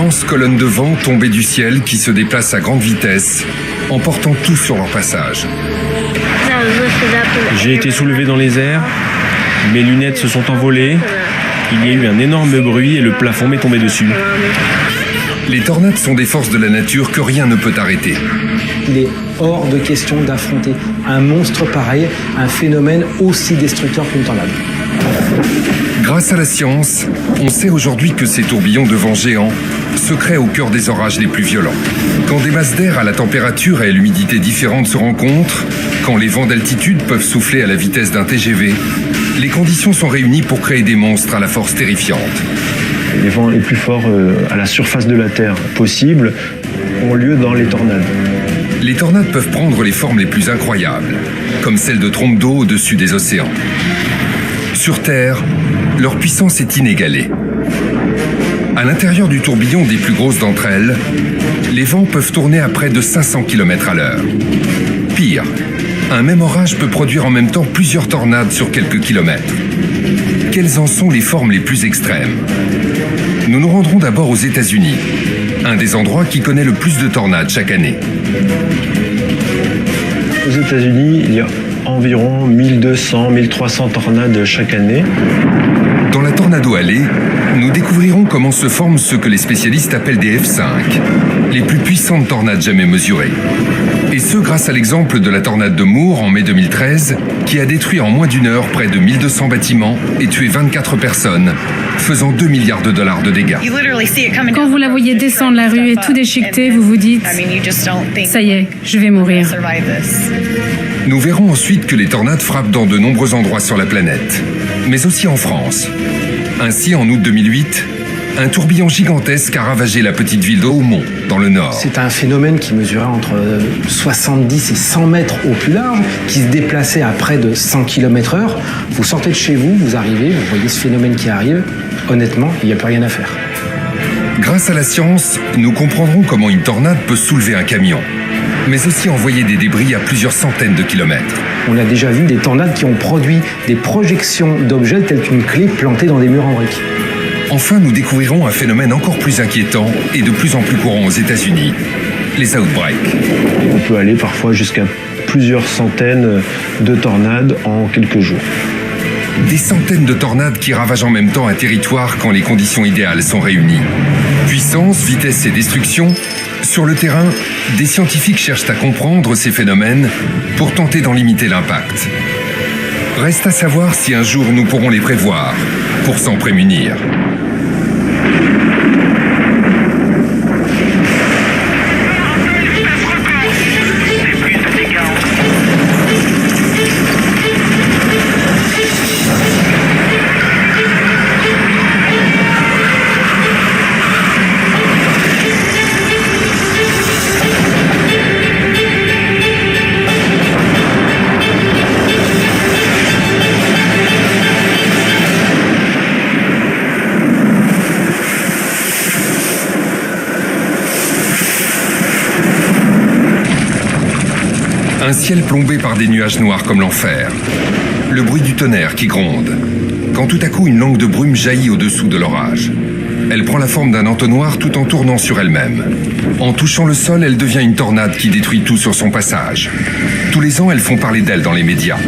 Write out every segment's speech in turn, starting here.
d'immenses colonnes de vent tombées du ciel qui se déplacent à grande vitesse, emportant tout sur leur passage. J'ai été soulevé dans les airs, mes lunettes se sont envolées, il y a eu un énorme bruit et le plafond m'est tombé dessus. Les tornades sont des forces de la nature que rien ne peut arrêter. Il est hors de question d'affronter un monstre pareil, un phénomène aussi destructeur qu'une tornade. Grâce à la science, on sait aujourd'hui que ces tourbillons de vent géants se créent au cœur des orages les plus violents. Quand des masses d'air à la température et à l'humidité différentes se rencontrent, quand les vents d'altitude peuvent souffler à la vitesse d'un TGV, les conditions sont réunies pour créer des monstres à la force terrifiante. Les vents les plus forts à la surface de la Terre possible ont lieu dans les tornades. Les tornades peuvent prendre les formes les plus incroyables, comme celle de trompes d'eau au-dessus des océans. Sur Terre, leur puissance est inégalée. À l'intérieur du tourbillon des plus grosses d'entre elles, les vents peuvent tourner à près de 500 km à l'heure. Pire, un même orage peut produire en même temps plusieurs tornades sur quelques kilomètres. Quelles en sont les formes les plus extrêmes? Nous nous rendrons d'abord aux États-Unis, un des endroits qui connaît le plus de tornades chaque année. Aux États-Unis, il y a environ 1200-1300 tornades chaque année. Dans la Tornado Alley, nous découvrirons comment se forment ce que les spécialistes appellent des F5, les plus puissantes tornades jamais mesurées. Et ce grâce à l'exemple de la tornade de Moore en mai 2013, qui a détruit en moins d'une heure près de 1200 bâtiments et tué 24 personnes, faisant 2 milliards de dollars de dégâts. Quand vous la voyez descendre la rue et tout déchiqueter, vous vous dites « ça y est, je vais mourir ». Nous verrons ensuite que les tornades frappent dans de nombreux endroits sur la planète, mais aussi en France. Ainsi, en août 2008, un tourbillon gigantesque a ravagé la petite ville de Haumont, dans le Nord. C'est un phénomène qui mesurait entre 70 et 100 mètres au plus large, qui se déplaçait à près de 100 km/h. Vous sortez de chez vous, vous arrivez, vous voyez ce phénomène qui arrive. Honnêtement, il n'y a plus rien à faire. Grâce à la science, nous comprendrons comment une tornade peut soulever un camion, mais aussi envoyer des débris à plusieurs centaines de kilomètres. On a déjà vu des tornades qui ont produit des projections d'objets telles qu'une clé plantée dans des murs en briques. Enfin, nous découvrirons un phénomène encore plus inquiétant et de plus en plus courant aux États-Unis, les outbreaks. On peut aller parfois jusqu'à plusieurs centaines de tornades en quelques jours. Des centaines de tornades qui ravagent en même temps un territoire quand les conditions idéales sont réunies. Puissance, vitesse et destruction, sur le terrain, des scientifiques cherchent à comprendre ces phénomènes pour tenter d'en limiter l'impact. Reste à savoir si un jour nous pourrons les prévoir pour s'en prémunir. Un ciel plombé par des nuages noirs comme l'enfer. Le bruit du tonnerre qui gronde. Quand tout à coup une langue de brume jaillit au-dessous de l'orage. Elle prend la forme d'un entonnoir tout en tournant sur elle-même. En touchant le sol, elle devient une tornade qui détruit tout sur son passage. Tous les ans, elles font parler d'elle dans les médias.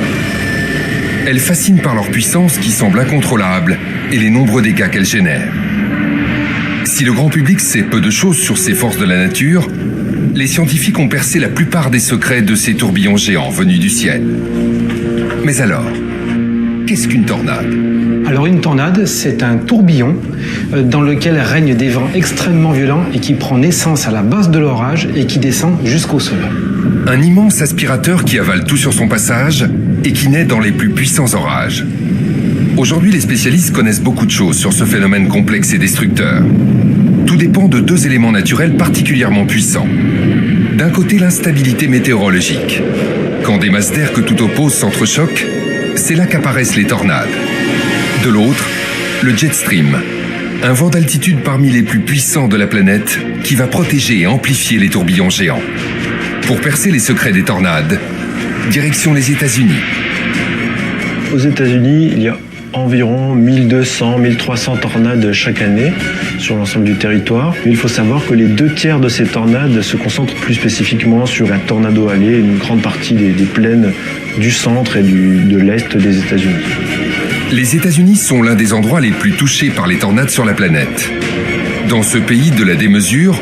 Elles fascinent par leur puissance qui semble incontrôlable et les nombreux dégâts qu'elles génèrent. Si le grand public sait peu de choses sur ces forces de la nature, les scientifiques ont percé la plupart des secrets de ces tourbillons géants venus du ciel. Mais alors, qu'est-ce qu'une tornade ? Alors une tornade, c'est un tourbillon dans lequel règnent des vents extrêmement violents et qui prend naissance à la base de l'orage et qui descend jusqu'au sol. Un immense aspirateur qui avale tout sur son passage et qui naît dans les plus puissants orages. Aujourd'hui, les spécialistes connaissent beaucoup de choses sur ce phénomène complexe et destructeur. Tout dépend de deux éléments naturels particulièrement puissants. D'un côté, l'instabilité météorologique. Quand des masses d'air que tout oppose s'entrechoquent, c'est là qu'apparaissent les tornades. De l'autre, le jet stream, un vent d'altitude parmi les plus puissants de la planète qui va protéger et amplifier les tourbillons géants. Pour percer les secrets des tornades, direction les États-Unis. Aux États-Unis, il y a environ 1200, 1300 tornades chaque année sur l'ensemble du territoire. Mais il faut savoir que les 2/3 de ces tornades se concentrent plus spécifiquement sur la Tornado Alley, une grande partie des plaines du centre et de l'est des États-Unis. Les États-Unis sont l'un des endroits les plus touchés par les tornades sur la planète. Dans ce pays de la démesure,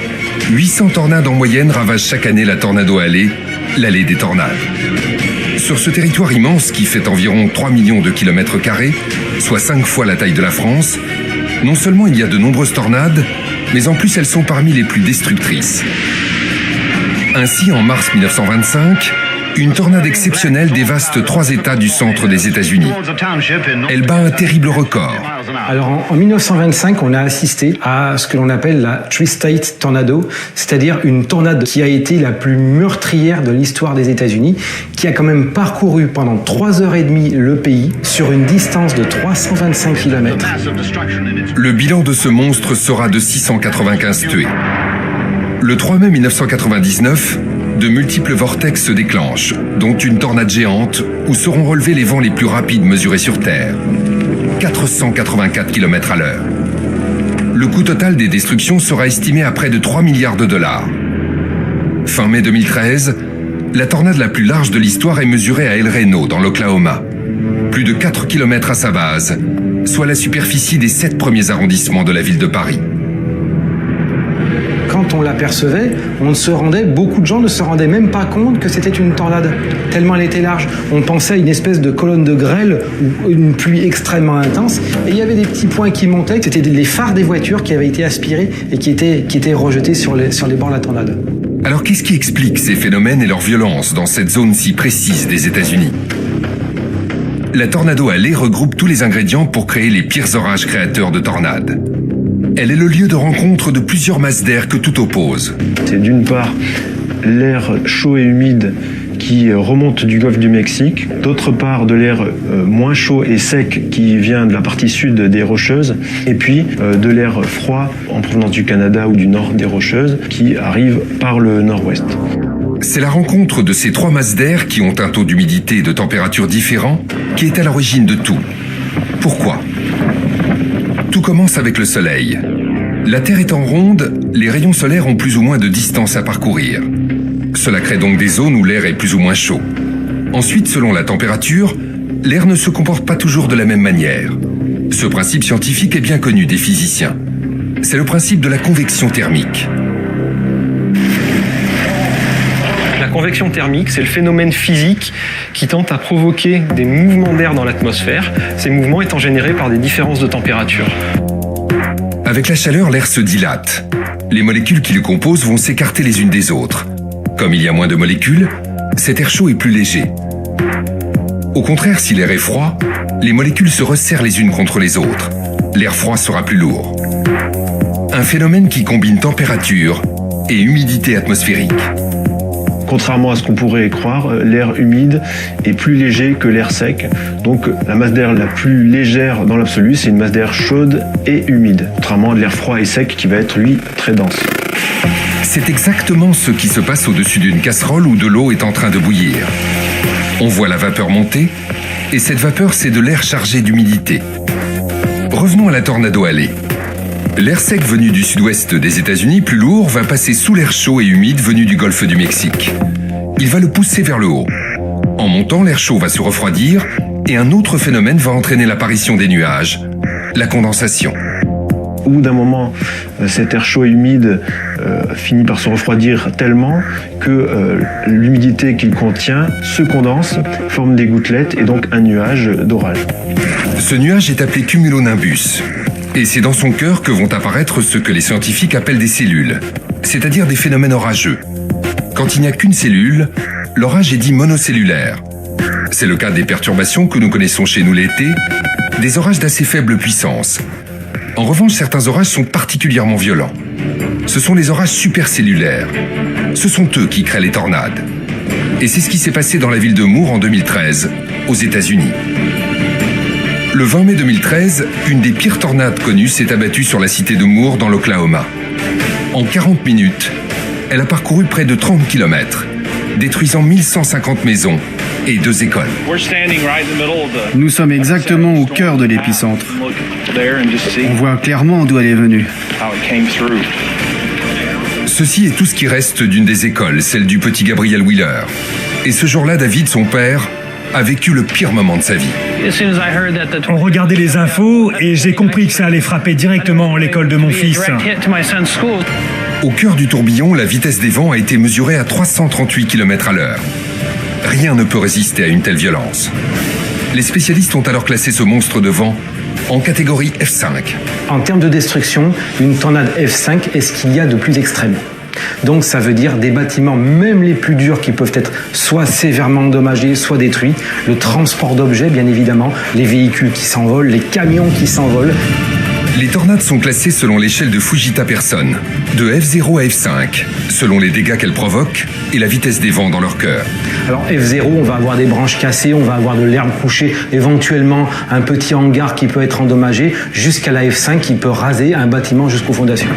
800 tornades en moyenne ravagent chaque année la Tornado Alley, l'allée des tornades. Sur ce territoire immense qui fait environ 3 millions de kilomètres carrés, soit 5 fois la taille de la France, non seulement il y a de nombreuses tornades, mais en plus elles sont parmi les plus destructrices. Ainsi, en mars 1925, une tornade exceptionnelle dévaste 3 États du centre des États-Unis. Elle bat un terrible record. Alors en 1925, on a assisté à ce que l'on appelle la Tri-State Tornado, c'est-à-dire une tornade qui a été la plus meurtrière de l'histoire des États-Unis, qui a quand même parcouru pendant 3h30 le pays sur une distance de 325 km. Le bilan de ce monstre sera de 695 tués. Le 3 mai 1999, de multiples vortex se déclenchent, dont une tornade géante où seront relevés les vents les plus rapides mesurés sur Terre. 484 km/h. Le coût total des destructions sera estimé à près de 3 milliards de dollars. Fin mai 2013, la tornade la plus large de l'histoire est mesurée à El Reno, dans l'Oklahoma. Plus de 4 km à sa base, soit la superficie des 7 premiers arrondissements de la ville de Paris. Quand on l'apercevait, beaucoup de gens ne se rendaient même pas compte que c'était une tornade, tellement elle était large. On pensait à une espèce de colonne de grêle ou une pluie extrêmement intense, et il y avait des petits points qui montaient, c'était les phares des voitures qui avaient été aspirés et qui étaient rejetés sur les bords de la tornade. Alors qu'est-ce qui explique ces phénomènes et leur violence dans cette zone si précise des États-Unis ? La Tornado Alley regroupe tous les ingrédients pour créer les pires orages créateurs de tornades. Elle est le lieu de rencontre de plusieurs masses d'air que tout oppose. C'est d'une part l'air chaud et humide qui remonte du golfe du Mexique, d'autre part de l'air moins chaud et sec qui vient de la partie sud des Rocheuses, et puis de l'air froid en provenance du Canada ou du nord des Rocheuses qui arrive par le nord-ouest. C'est la rencontre de ces 3 masses d'air qui ont un taux d'humidité et de température différents qui est à l'origine de tout. Pourquoi ? Tout commence avec le Soleil. La Terre étant ronde, les rayons solaires ont plus ou moins de distance à parcourir. Cela crée donc des zones où l'air est plus ou moins chaud. Ensuite, selon la température, l'air ne se comporte pas toujours de la même manière. Ce principe scientifique est bien connu des physiciens. C'est le principe de la convection thermique. La convection thermique, c'est le phénomène physique qui tente à provoquer des mouvements d'air dans l'atmosphère, ces mouvements étant générés par des différences de température. Avec la chaleur, l'air se dilate. Les molécules qui le composent vont s'écarter les unes des autres. Comme il y a moins de molécules, cet air chaud est plus léger. Au contraire, si l'air est froid, les molécules se resserrent les unes contre les autres. L'air froid sera plus lourd. Un phénomène qui combine température et humidité atmosphérique. Contrairement à ce qu'on pourrait croire, l'air humide est plus léger que l'air sec. Donc la masse d'air la plus légère dans l'absolu, c'est une masse d'air chaude et humide. Contrairement à l'air froid et sec qui va être, lui, très dense. C'est exactement ce qui se passe au-dessus d'une casserole où de l'eau est en train de bouillir. On voit la vapeur monter, et cette vapeur, c'est de l'air chargé d'humidité. Revenons à la Tornado Alley. L'air sec venu du sud-ouest des États-Unis, plus lourd, va passer sous l'air chaud et humide venu du golfe du Mexique. Il va le pousser vers le haut. En montant, l'air chaud va se refroidir et un autre phénomène va entraîner l'apparition des nuages, la condensation. Au bout d'un moment, cet air chaud et humide finit par se refroidir tellement que l'humidité qu'il contient se condense, forme des gouttelettes et donc un nuage d'orage. Ce nuage est appelé cumulonimbus. Et c'est dans son cœur que vont apparaître ce que les scientifiques appellent des cellules, c'est-à-dire des phénomènes orageux. Quand il n'y a qu'une cellule, l'orage est dit monocellulaire. C'est le cas des perturbations que nous connaissons chez nous l'été, des orages d'assez faible puissance. En revanche, certains orages sont particulièrement violents. Ce sont les orages supercellulaires. Ce sont eux qui créent les tornades. Et c'est ce qui s'est passé dans la ville de Moore en 2013, aux États-Unis. Le 20 mai 2013, une des pires tornades connues s'est abattue sur la cité de Moore dans l'Oklahoma. En 40 minutes, elle a parcouru près de 30 km, détruisant 1150 maisons et 2 écoles. Nous sommes exactement au cœur de l'épicentre. On voit clairement d'où elle est venue. Ceci est tout ce qui reste d'une des écoles, celle du petit Gabriel Wheeler. Et ce jour-là, David, son père, a vécu le pire moment de sa vie. On regardait les infos et j'ai compris que ça allait frapper directement l'école de mon fils. Au cœur du tourbillon, la vitesse des vents a été mesurée à 338 km/h. Rien ne peut résister à une telle violence. Les spécialistes ont alors classé ce monstre de vent en catégorie F5. En termes de destruction, une tornade F5 est ce qu'il y a de plus extrême. Donc ça veut dire des bâtiments, même les plus durs, qui peuvent être soit sévèrement endommagés, soit détruits. Le transport d'objets, bien évidemment, les véhicules qui s'envolent, les camions qui s'envolent. Les tornades sont classées selon l'échelle de Fujita Person, de F0 à F5, selon les dégâts qu'elles provoquent et la vitesse des vents dans leur cœur. Alors F0, on va avoir des branches cassées, on va avoir de l'herbe couchée, éventuellement un petit hangar qui peut être endommagé, jusqu'à la F5 qui peut raser un bâtiment jusqu'aux fondations.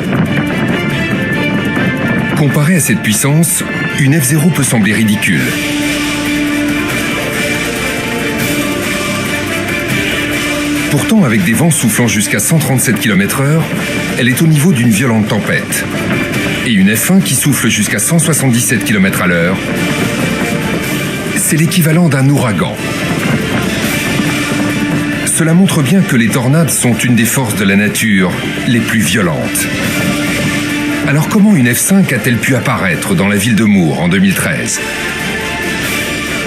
Comparé à cette puissance, une F0 peut sembler ridicule. Pourtant, avec des vents soufflant jusqu'à 137 km/h, elle est au niveau d'une violente tempête. Et une F1 qui souffle jusqu'à 177 km/h, c'est l'équivalent d'un ouragan. Cela montre bien que les tornades sont une des forces de la nature les plus violentes. Alors comment une F5 a-t-elle pu apparaître dans la ville de Moore en 2013 ?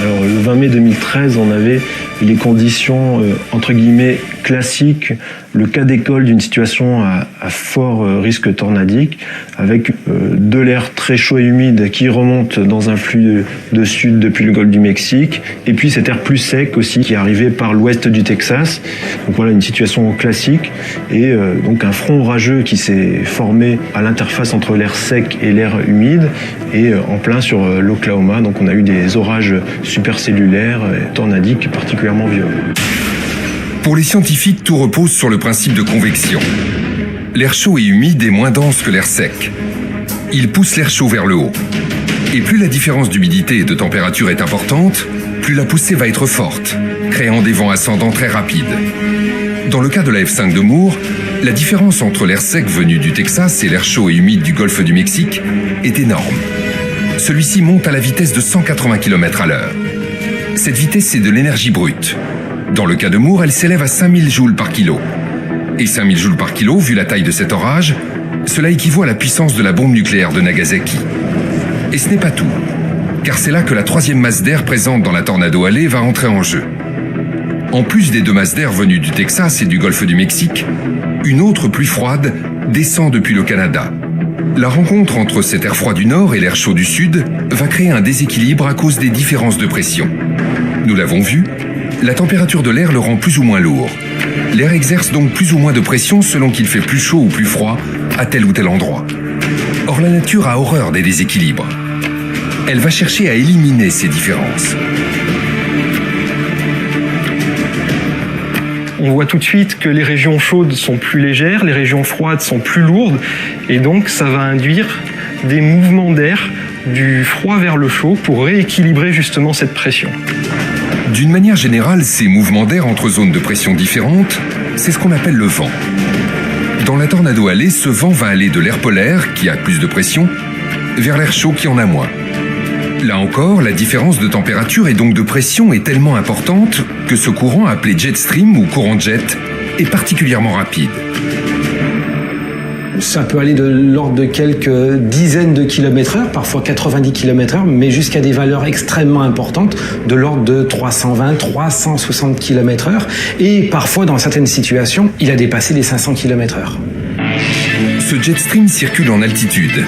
Alors le 20 mai 2013, on avait les conditions entre guillemets classiques, le cas d'école d'une situation à fort risque tornadique, avec de l'air très chaud et humide qui remonte dans un flux de sud depuis le golfe du Mexique, et puis cet air plus sec aussi qui est arrivé par l'ouest du Texas. Donc voilà une situation classique, et donc un front orageux qui s'est formé à l'interface entre l'air sec et l'air humide, et en plein sur l'Oklahoma. Donc on a eu des orages supercellulaires et tornadiques particulièrement violents. Pour les scientifiques, tout repose sur le principe de convection. L'air chaud et humide est moins dense que l'air sec. Il pousse l'air chaud vers le haut. Et plus la différence d'humidité et de température est importante, plus la poussée va être forte, créant des vents ascendants très rapides. Dans le cas de la F5 de Moore, la différence entre l'air sec venu du Texas et l'air chaud et humide du golfe du Mexique est énorme. Celui-ci monte à la vitesse de 180 km/h. Cette vitesse, c'est de l'énergie brute. Dans le cas de Moore, elle s'élève à 5000 joules par kilo. Et 5000 joules par kilo, vu la taille de cet orage, cela équivaut à la puissance de la bombe nucléaire de Nagasaki. Et ce n'est pas tout, car c'est là que la troisième masse d'air présente dans la Tornado Alley va entrer en jeu. En plus des deux masses d'air venues du Texas et du golfe du Mexique, une autre plus froide descend depuis le Canada. La rencontre entre cet air froid du nord et l'air chaud du sud va créer un déséquilibre à cause des différences de pression. Nous l'avons vu, la température de l'air le rend plus ou moins lourd. L'air exerce donc plus ou moins de pression selon qu'il fait plus chaud ou plus froid à tel ou tel endroit. Or, la nature a horreur des déséquilibres. Elle va chercher à éliminer ces différences. On voit tout de suite que les régions chaudes sont plus légères, les régions froides sont plus lourdes, et donc ça va induire des mouvements d'air du froid vers le chaud pour rééquilibrer justement cette pression. D'une manière générale, ces mouvements d'air entre zones de pression différentes, c'est ce qu'on appelle le vent. Dans la Tornado Alley, ce vent va aller de l'air polaire, qui a plus de pression, vers l'air chaud qui en a moins. Là encore, la différence de température et donc de pression est tellement importante que ce courant, appelé jet stream ou courant jet, est particulièrement rapide. Ça peut aller de l'ordre de quelques dizaines de kilomètres-heure, parfois 90 km/h, mais jusqu'à des valeurs extrêmement importantes, de l'ordre de 320, 360 km/h. Et parfois, dans certaines situations, il a dépassé les 500 km/h. Ce jet stream circule en altitude.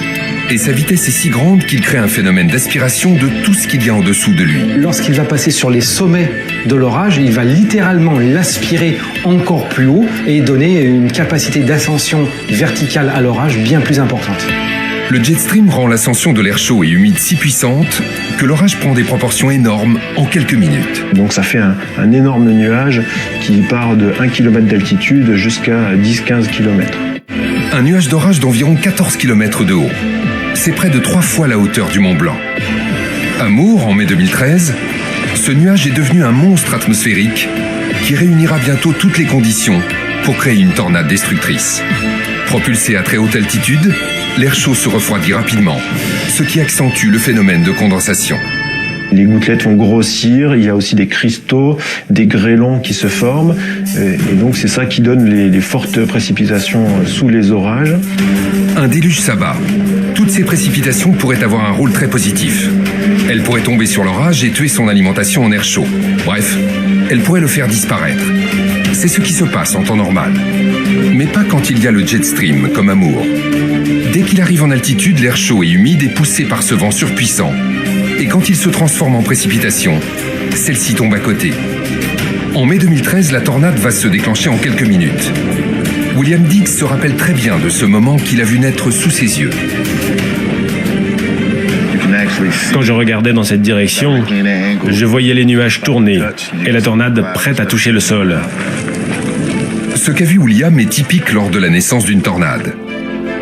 Et sa vitesse est si grande qu'il crée un phénomène d'aspiration de tout ce qu'il y a en dessous de lui. Lorsqu'il va passer sur les sommets de l'orage, il va littéralement l'aspirer encore plus haut et donner une capacité d'ascension verticale à l'orage bien plus importante. Le jet stream rend l'ascension de l'air chaud et humide si puissante que l'orage prend des proportions énormes en quelques minutes. Donc ça fait un énorme nuage qui part de 1 km d'altitude jusqu'à 10-15 km. Un nuage d'orage d'environ 14 km de haut. C'est près de 3 fois la hauteur du Mont Blanc. À Moore, en mai 2013, Ce nuage est devenu un monstre atmosphérique qui réunira bientôt toutes les conditions pour créer une tornade destructrice. Propulsé à très haute altitude, l'air chaud se refroidit rapidement, ce qui accentue le phénomène de condensation. Les gouttelettes vont grossir, il y a aussi des cristaux, des grêlons qui se forment, et donc c'est ça qui donne les fortes précipitations sous les orages. Un déluge s'abat. Toutes ces précipitations pourraient avoir un rôle très positif. Elles pourraient tomber sur l'orage et tuer son alimentation en air chaud. Bref, elles pourraient le faire disparaître. C'est ce qui se passe en temps normal. Mais pas quand il y a le jet stream, comme Amour. Dès qu'il arrive en altitude, l'air chaud et humide est poussé par ce vent surpuissant. Et quand il se transforme en précipitation, celle-ci tombe à côté. En mai 2013, la tornade va se déclencher en quelques minutes. William Diggs se rappelle très bien de ce moment qu'il a vu naître sous ses yeux. Quand je regardais dans cette direction, je voyais les nuages tourner et la tornade prête à toucher le sol. Ce qu'a vu William est typique lors de la naissance d'une tornade.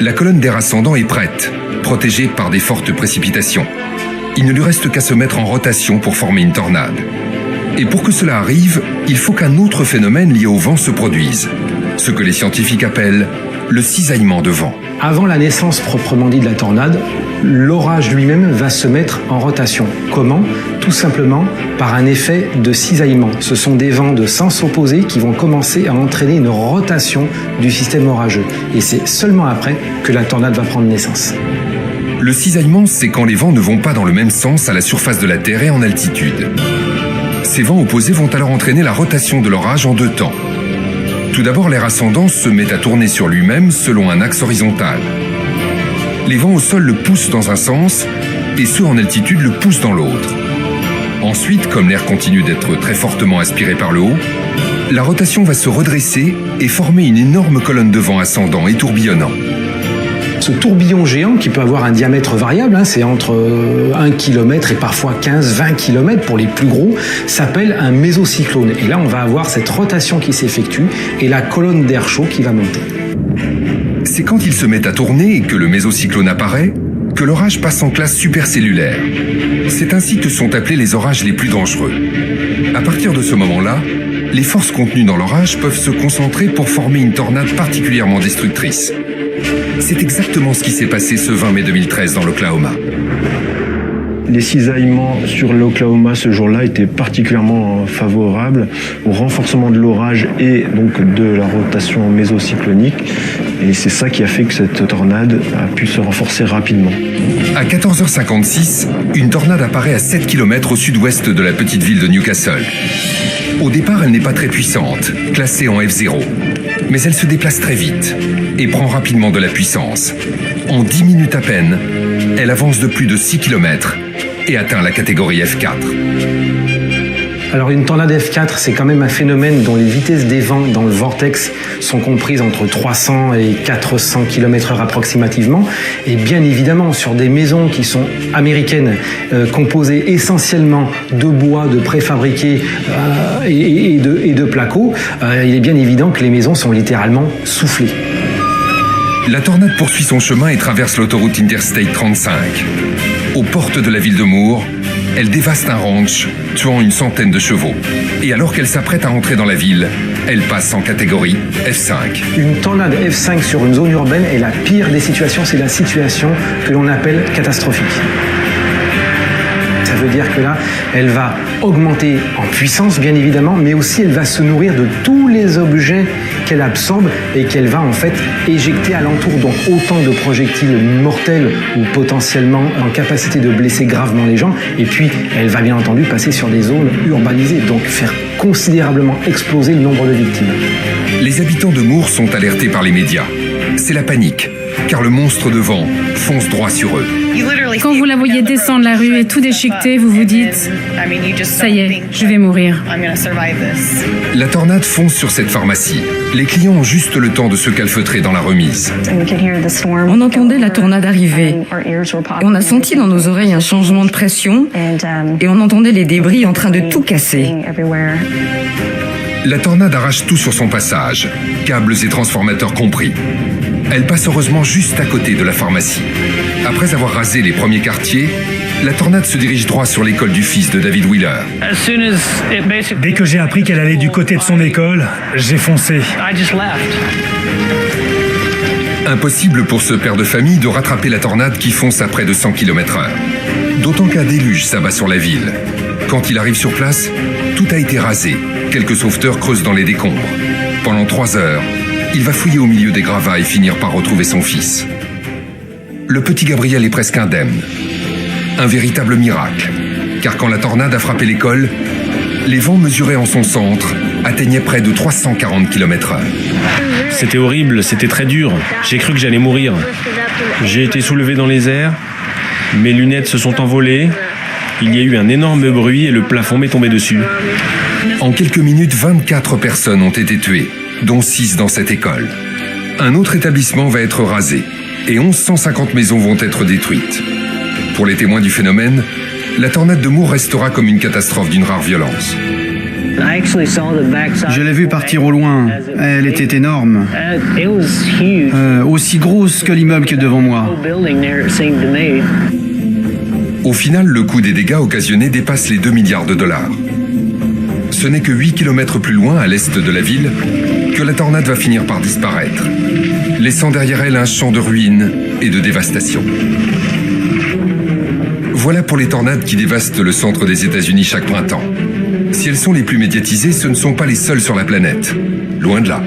La colonne d'air ascendant est prête, protégée par des fortes précipitations. Il ne lui reste qu'à se mettre en rotation pour former une tornade. Et pour que cela arrive, il faut qu'un autre phénomène lié au vent se produise, ce que les scientifiques appellent le cisaillement de vent. Avant la naissance proprement dit de la tornade, l'orage lui-même va se mettre en rotation. Comment ? Tout simplement par un effet de cisaillement. Ce sont des vents de sens opposé qui vont commencer à entraîner une rotation du système orageux. Et c'est seulement après que la tornade va prendre naissance. Le cisaillement, c'est quand les vents ne vont pas dans le même sens à la surface de la Terre et en altitude. Ces vents opposés vont alors entraîner la rotation de l'orage en deux temps. Tout d'abord, l'air ascendant se met à tourner sur lui-même selon un axe horizontal. Les vents au sol le poussent dans un sens et ceux en altitude le poussent dans l'autre. Ensuite, comme l'air continue d'être très fortement aspiré par le haut, la rotation va se redresser et former une énorme colonne de vent ascendant et tourbillonnant. Ce tourbillon géant, qui peut avoir un diamètre variable, c'est entre 1 km et parfois 15-20 km pour les plus gros, s'appelle un mésocyclone. Et là, on va avoir cette rotation qui s'effectue et la colonne d'air chaud qui va monter. C'est quand il se met à tourner et que le mésocyclone apparaît que l'orage passe en classe supercellulaire. C'est ainsi que sont appelés les orages les plus dangereux. À partir de ce moment-là, les forces contenues dans l'orage peuvent se concentrer pour former une tornade particulièrement destructrice. C'est exactement ce qui s'est passé ce 20 mai 2013 dans l'Oklahoma. Les cisaillements sur l'Oklahoma ce jour-là étaient particulièrement favorables au renforcement de l'orage et donc de la rotation mésocyclonique. Et c'est ça qui a fait que cette tornade a pu se renforcer rapidement. À 14h56, une tornade apparaît à 7 km au sud-ouest de la petite ville de Newcastle. Au départ, elle n'est pas très puissante, classée en F0. Mais elle se déplace très vite et prend rapidement de la puissance. En 10 minutes à peine, elle avance de plus de 6 km et atteint la catégorie F4. Alors une tornade F4, c'est quand même un phénomène dont les vitesses des vents dans le vortex sont comprises entre 300 et 400 km/h approximativement. Et bien évidemment, sur des maisons qui sont américaines, composées essentiellement de bois, de préfabriqués et de placo, il est bien évident que les maisons sont littéralement soufflées. La tornade poursuit son chemin et traverse l'autoroute Interstate 35. Aux portes de la ville de Moore, elle dévaste un ranch, tuant une centaine de chevaux. Et alors qu'elle s'apprête à entrer dans la ville, elle passe en catégorie F5. Une tornade F5 sur une zone urbaine est la pire des situations, c'est la situation que l'on appelle catastrophique. Ça veut dire que là, elle va augmenter en puissance, bien évidemment, mais aussi elle va se nourrir de tous les objets qu'elle absorbe et qu'elle va en fait éjecter alentour. Donc autant de projectiles mortels ou potentiellement en capacité de blesser gravement les gens. Et puis, elle va bien entendu passer sur des zones urbanisées, donc faire considérablement exploser le nombre de victimes. Les habitants de Moore sont alertés par les médias. C'est la panique, car le monstre de vent fonce droit sur eux. Quand vous la voyez descendre la rue et tout déchiqueté, vous vous dites « Ça y est, je vais mourir ». La tornade fonce sur cette pharmacie. Les clients ont juste le temps de se calfeutrer dans la remise. On entendait la tornade arriver. Et on a senti dans nos oreilles un changement de pression et on entendait les débris en train de tout casser. La tornade arrache tout sur son passage, câbles et transformateurs compris. Elle passe heureusement juste à côté de la pharmacie. Après avoir rasé les premiers quartiers, la tornade se dirige droit sur l'école du fils de David Wheeler. Dès que j'ai appris qu'elle allait du côté de son école, j'ai foncé. Impossible pour ce père de famille de rattraper la tornade qui fonce à près de 100 km/h. D'autant qu'un déluge s'abat sur la ville. Quand il arrive sur place, tout a été rasé. Quelques sauveteurs creusent dans les décombres. Pendant 3 heures, il va fouiller au milieu des gravats et finir par retrouver son fils. Le petit Gabriel est presque indemne. Un véritable miracle, car quand la tornade a frappé l'école, les vents mesurés en son centre atteignaient près de 340 km/h. C'était horrible, c'était très dur. J'ai cru que j'allais mourir. J'ai été soulevé dans les airs, mes lunettes se sont envolées, il y a eu un énorme bruit et le plafond m'est tombé dessus. En quelques minutes, 24 personnes ont été tuées, dont 6 dans cette école. Un autre établissement va être rasé et 1150 maisons vont être détruites. Pour les témoins du phénomène, la tornade de Moore restera comme une catastrophe d'une rare violence. Je l'ai vue partir au loin. Elle était énorme. Aussi grosse que l'immeuble qui est devant moi. Au final, le coût des dégâts occasionnés dépasse les 2 milliards de dollars. Ce n'est que 8 km plus loin, à l'est de la ville, que la tornade va finir par disparaître, laissant derrière elle un champ de ruines et de dévastation. Voilà pour les tornades qui dévastent le centre des États-Unis chaque printemps. Si elles sont les plus médiatisées, ce ne sont pas les seules sur la planète. Loin de là.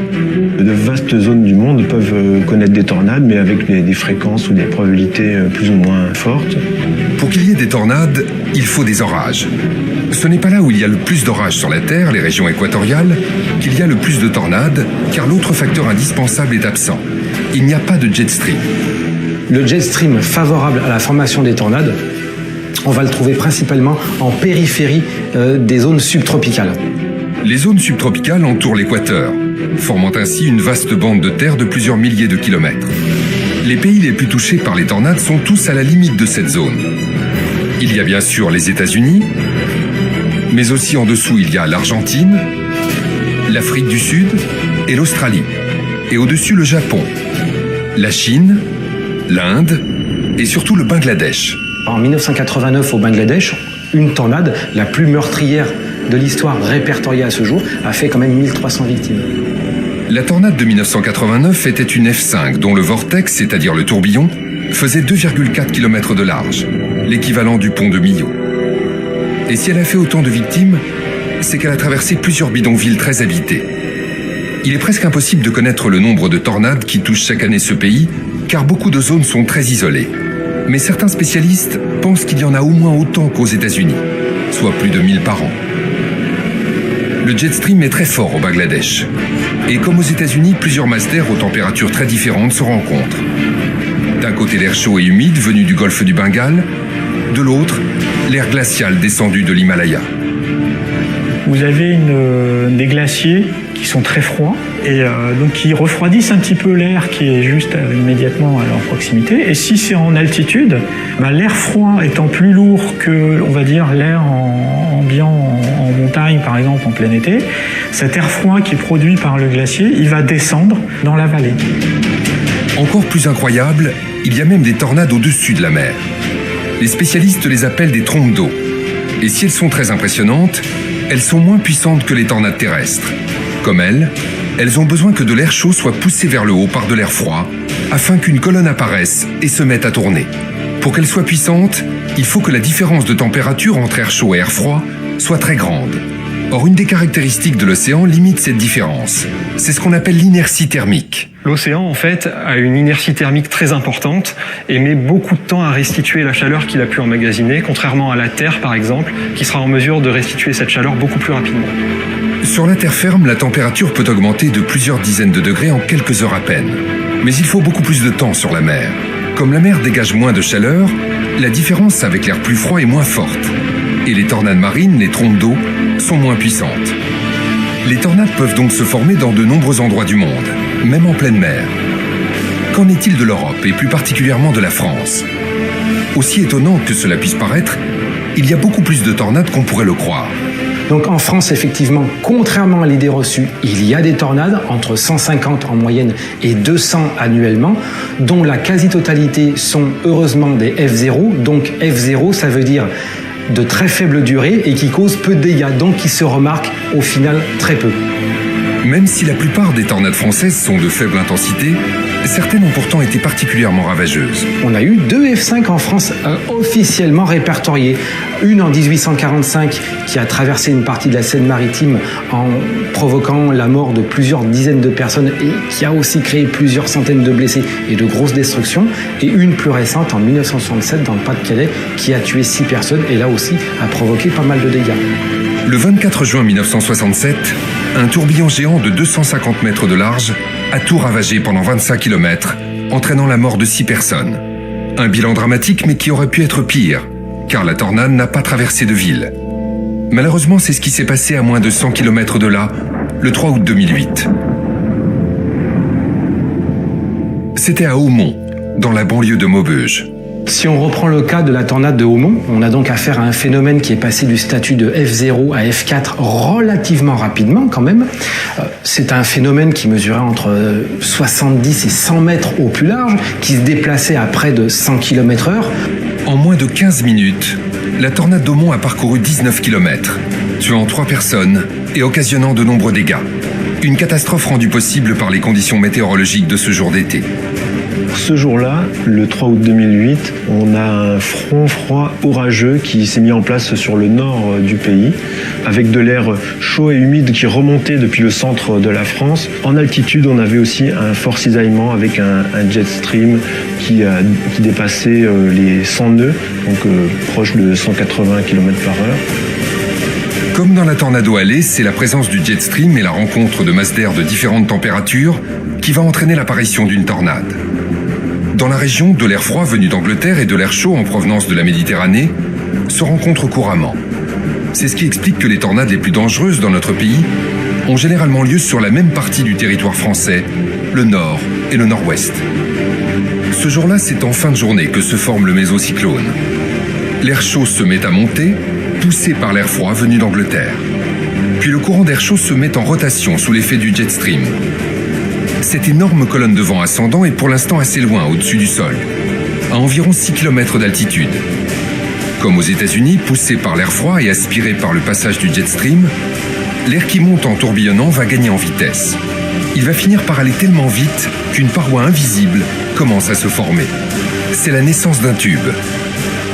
De vastes zones du monde peuvent connaître des tornades, mais avec des fréquences ou des probabilités plus ou moins fortes. Pour qu'il y ait des tornades, il faut des orages. Ce n'est pas là où il y a le plus d'orages sur la Terre, les régions équatoriales, qu'il y a le plus de tornades, car l'autre facteur indispensable est absent. Il n'y a pas de jet stream. Le jet stream favorable à la formation des tornades, on va le trouver principalement en périphérie des zones subtropicales. Les zones subtropicales entourent l'équateur, formant ainsi une vaste bande de terre de plusieurs milliers de kilomètres. Les pays les plus touchés par les tornades sont tous à la limite de cette zone. Il y a bien sûr les États-Unis, mais aussi en dessous il y a l'Argentine, l'Afrique du Sud et l'Australie. Et au-dessus le Japon, la Chine, l'Inde et surtout le Bangladesh. En 1989 au Bangladesh, une tornade, la plus meurtrière de l'histoire répertoriée à ce jour, a fait quand même 1300 victimes. La tornade de 1989 était une F5 dont le vortex, c'est-à-dire le tourbillon, faisait 2,4 km de large, l'équivalent du pont de Millau. Et si elle a fait autant de victimes, c'est qu'elle a traversé plusieurs bidonvilles très habités. Il est presque impossible de connaître le nombre de tornades qui touchent chaque année ce pays, car beaucoup de zones sont très isolées. Mais certains spécialistes pensent qu'il y en a au moins autant qu'aux États-Unis, soit plus de 1000 par an. Le jet stream est très fort au Bangladesh. Et comme aux États-Unis, plusieurs masses d'air aux températures très différentes se rencontrent. D'un côté l'air chaud et humide venu du golfe du Bengale, de l'autre, l'air glacial descendu de l'Himalaya. Vous avez des glaciers qui sont très froids et donc qui refroidissent un petit peu l'air qui est juste immédiatement à leur proximité. Et si c'est en altitude, l'air froid étant plus lourd que, on va dire, l'air ambiant en montagne, par exemple en plein été, cet air froid qui est produit par le glacier, il va descendre dans la vallée. Encore plus incroyable, il y a même des tornades au-dessus de la mer. Les spécialistes les appellent des trompes d'eau. Et si elles sont très impressionnantes, elles sont moins puissantes que les tornades terrestres. Comme elles ont besoin que de l'air chaud soit poussé vers le haut par de l'air froid, afin qu'une colonne apparaisse et se mette à tourner. Pour qu'elle soit puissante, il faut que la différence de température entre air chaud et air froid soit très grande. Or, une des caractéristiques de l'océan limite cette différence. C'est ce qu'on appelle l'inertie thermique. L'océan, en fait, a une inertie thermique très importante et met beaucoup de temps à restituer la chaleur qu'il a pu emmagasiner, contrairement à la Terre, par exemple, qui sera en mesure de restituer cette chaleur beaucoup plus rapidement. Sur la terre ferme, la température peut augmenter de plusieurs dizaines de degrés en quelques heures à peine. Mais il faut beaucoup plus de temps sur la mer. Comme la mer dégage moins de chaleur, la différence avec l'air plus froid est moins forte. Et les tornades marines, les trompes d'eau, sont moins puissantes. Les tornades peuvent donc se former dans de nombreux endroits du monde, même en pleine mer. Qu'en est-il de l'Europe et plus particulièrement de la France ? Aussi étonnant que cela puisse paraître, il y a beaucoup plus de tornades qu'on pourrait le croire. Donc en France, effectivement, contrairement à l'idée reçue, il y a des tornades, entre 150 en moyenne et 200 annuellement, dont la quasi-totalité sont heureusement des F0. Donc F0, ça veut dire de très faible durée et qui causent peu de dégâts, donc qui se remarquent au final très peu. Même si la plupart des tornades françaises sont de faible intensité, certaines ont pourtant été particulièrement ravageuses. On a eu 2 F5 en France officiellement répertoriées. Une en 1845 qui a traversé une partie de la Seine-Maritime en provoquant la mort de plusieurs dizaines de personnes et qui a aussi créé plusieurs centaines de blessés et de grosses destructions. Et une plus récente en 1967 dans le Pas-de-Calais qui a tué 6 personnes et là aussi a provoqué pas mal de dégâts. Le 24 juin 1967, un tourbillon géant de 250 mètres de large a tout ravagé pendant 25 km, entraînant la mort de 6 personnes. Un bilan dramatique, mais qui aurait pu être pire, car la tornade n'a pas traversé de ville. Malheureusement, c'est ce qui s'est passé à moins de 100 km de là, le 3 août 2008. C'était à Hautmont, dans la banlieue de Maubeuge. Si on reprend le cas de la tornade de Hautmont, on a donc affaire à un phénomène qui est passé du statut de F0 à F4 relativement rapidement quand même. C'est un phénomène qui mesurait entre 70 et 100 mètres au plus large, qui se déplaçait à près de 100 km/h. En moins de 15 minutes, la tornade d'Hautmont a parcouru 19 km, tuant 3 personnes et occasionnant de nombreux dégâts. Une catastrophe rendue possible par les conditions météorologiques de ce jour d'été. Ce jour-là, le 3 août 2008, on a un front froid orageux qui s'est mis en place sur le nord du pays, avec de l'air chaud et humide qui remontait depuis le centre de la France. En altitude, on avait aussi un fort cisaillement avec un jet stream qui dépassait les 100 nœuds, donc proche de 180 km/h. Comme dans la tornado allée, c'est la présence du jet stream et la rencontre de masses d'air de différentes températures qui va entraîner l'apparition d'une tornade. Dans la région, de l'air froid venu d'Angleterre et de l'air chaud en provenance de la Méditerranée se rencontrent couramment. C'est ce qui explique que les tornades les plus dangereuses dans notre pays ont généralement lieu sur la même partie du territoire français, le nord et le nord-ouest. Ce jour-là, c'est en fin de journée que se forme le mésocyclone. L'air chaud se met à monter, poussé par l'air froid venu d'Angleterre. Puis le courant d'air chaud se met en rotation sous l'effet du jet stream. Cette énorme colonne de vent ascendant est pour l'instant assez loin au-dessus du sol, à environ 6 km d'altitude. Comme aux États-Unis, poussé par l'air froid et aspiré par le passage du jet stream, l'air qui monte en tourbillonnant va gagner en vitesse. Il va finir par aller tellement vite qu'une paroi invisible commence à se former. C'est la naissance d'un tube.